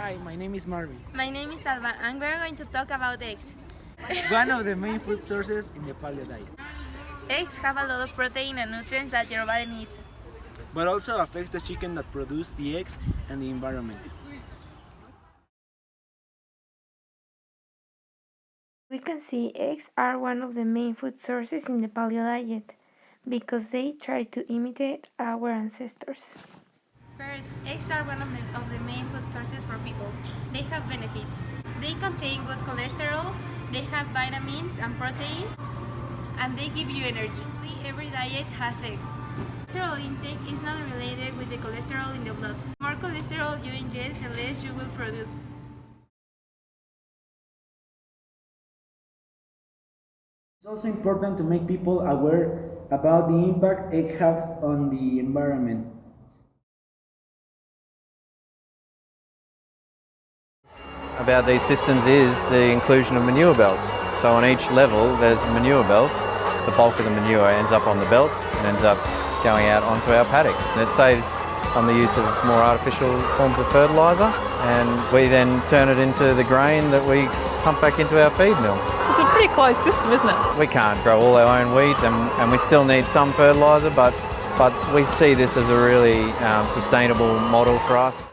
Hi, my name is Marvin. My name is Alba, and we're going to talk about eggs. One of the main food sources in the paleo diet, Eggs have a lot of protein and nutrients that your body needs. but also affects the chicken that produce the eggs and the environment. We can see eggs are one of the main food sources in the paleo diet because they try to imitate our ancestors. First, eggs are one of the main food sources for people. They have benefits. They contain good cholesterol, they have vitamins and proteins, and they give you energy. Every diet has eggs. Cholesterol intake is not related with the cholesterol in the blood. The more cholesterol you ingest, the less you will produce. It's also important to make people aware about the impact egg has on the environment. About these systems is the inclusion of manure belts. So on each level there's manure belts. The bulk of the manure ends up on the belts and ends up going out onto our paddocks. And it saves on the use of more artificial forms of fertiliser, and we then turn it into the grain that we pump back into our feed mill. So it's a pretty closed system, isn't it? We can't grow all our own wheat, and we still need some fertiliser, but we see this as a really sustainable model for us.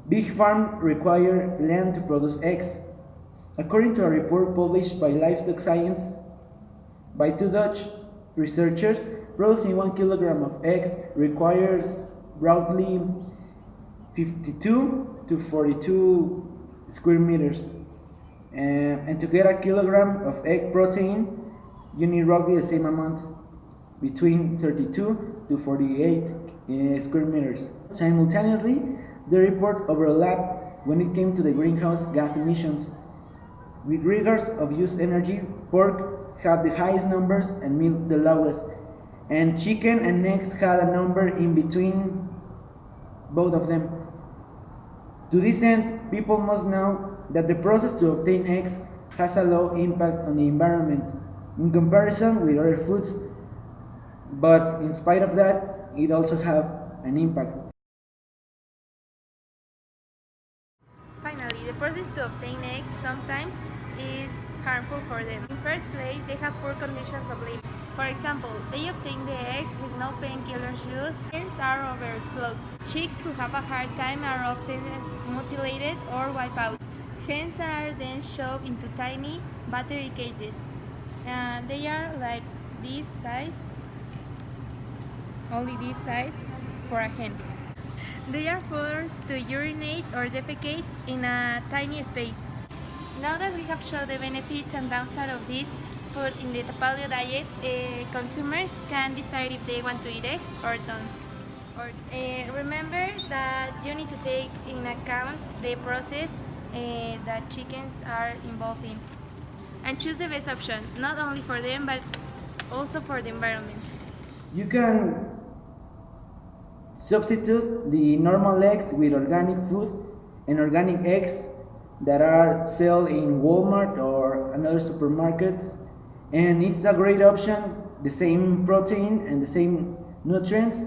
Big farms require land to produce eggs. According to a report published by Livestock Science by two Dutch researchers, producing 1 kilogram of eggs requires roughly 52 to 42 square meters. And to get a kilogram of egg protein, you need roughly the same amount, between 32 to 48 square meters. Simultaneously, the report overlapped when it came to the greenhouse gas emissions. With regards of used energy, pork had the highest numbers and milk the lowest, and chicken and eggs had a number in between both of them. To this end, people must know that the process to obtain eggs has a low impact on the environment in comparison with other foods, but in spite of that, it also has an impact. Finally, the process to obtain eggs sometimes is harmful for them. In first place, they have poor conditions of living. For example, they obtain the eggs with no painkillers used, hens are overexploited. Chicks who have a hard time are often mutilated or wiped out. Hens are then shoved into tiny battery cages. They are like this size, only this size for a hen. They are forced to urinate or defecate in a tiny space. Now that we have shown the benefits and downside of this food in the paleo diet, consumers can decide if they want to eat eggs or don't. Remember that you need to take in account the process that chickens are involved in, and choose the best option, not only for them but also for the environment. You can substitute the normal eggs with organic food and organic eggs that are sold in Walmart or another supermarkets, and it's a great option, the same protein and the same nutrients,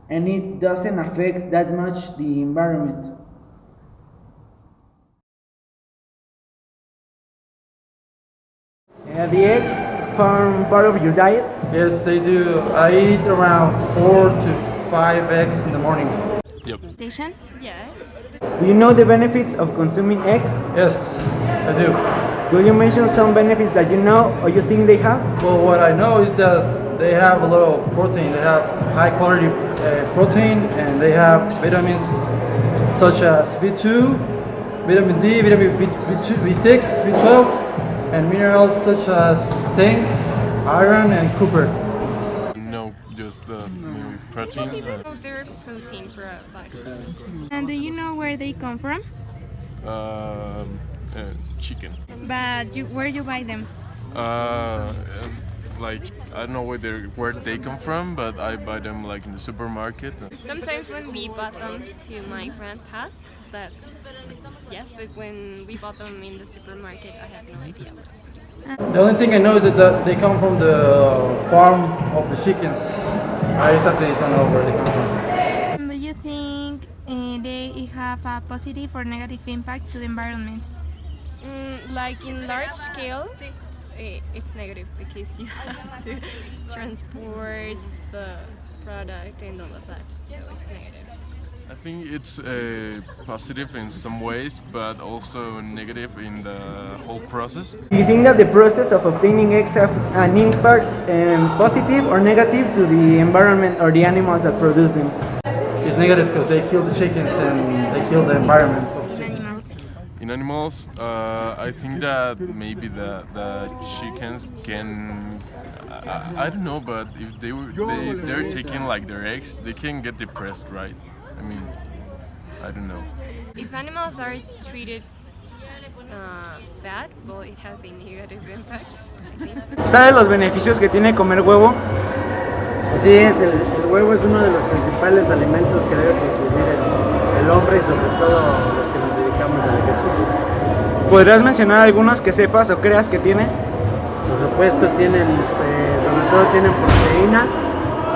and it doesn't affect that much the environment. The eggs form part of your diet? Yes, they do. I eat around 4 to 5 eggs in the morning. Station? Yes. Do you know the benefits of consuming eggs? Yes, I do. Could you mention some benefits that you know or you think they have? Well, what I know is that they have a lot of protein. They have high quality protein, and they have vitamins such as B2, vitamin D, vitamin B2, B6, B12, and minerals such as zinc, iron, and copper. No, just the protein. Oh, they're protein for a body. And do you know where they come from? chicken. But where you buy them? Uh, like I don't know where they come from, but I buy them like in the supermarket. Sometimes when we bought them to my friend's house, that yes, but when we bought them in the supermarket, I have no idea. The only thing I know is that they come from the farm of the chickens. I exactly don't know where they come from. Do you think they have a positive or negative impact to the environment? Like in large scale, it's negative because you have to transport the product and all of that, so it's negative. I think it's positive in some ways, but also negative in the whole process. Do you think that the process of obtaining eggs have an impact, positive or negative, to the environment or the animals that produce them? It's negative because they kill the chickens and they kill the environment. Animals. In animals, I think that maybe the chickens can. I don't know, but if they're taking like their eggs, they can get depressed, right? I mean, I don't know. If animals are treated bad, well, it has a negative impact, I think. ¿Sabes los beneficios que tiene comer huevo? Así es, el huevo es uno de los principales alimentos que debe consumir el hombre y sobre todo los que nos dedicamos al ejercicio. ¿Podrías mencionar algunos que sepas o creas que tiene? Por supuesto tienen, sobre todo tienen proteína,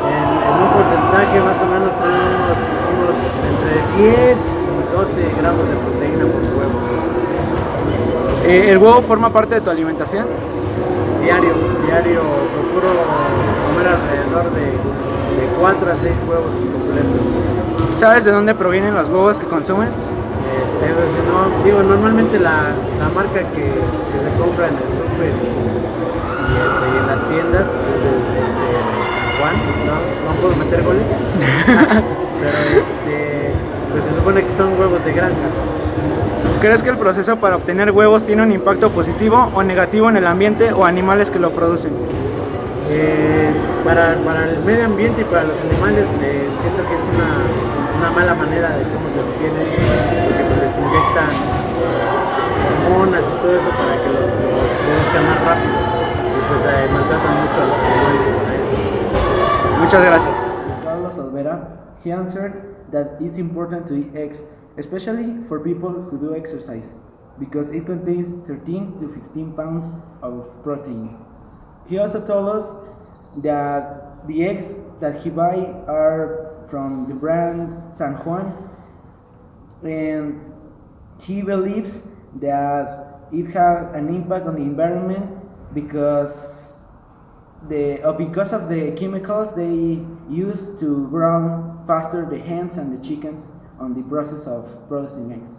en un porcentaje más o menos traen unos entre 10 y 12 gramos de proteína por huevo. ¿El huevo forma parte de tu alimentación? Diario procuro comer alrededor de 4 a 6 huevos completos. ¿Sabes de dónde provienen los huevos que consumes? Normalmente la marca que se compra en el súper y en las tiendas es San Juan, no puedo meter goles, pero pues se supone que son huevos de granja. ¿Crees que el proceso para obtener huevos tiene un impacto positivo o negativo en el ambiente o animales que lo producen? Para el medio ambiente y para los animales siento que es una mala manera de cómo se obtiene, porque pues les inyectan hormonas y todo eso para que los produzcan más rápido y pues maltratan mucho a los animales para eso. Muchas gracias. Carlos Olvera, he answered that it's important to eat eggs, especially for people who do exercise, because it contains 13 to 15 pounds of protein. He also told us that the eggs that he buy are from the brand San Juan, and he believes that it has an impact on the environment because of the chemicals they use to grow faster the hens and the chickens on the process of producing eggs.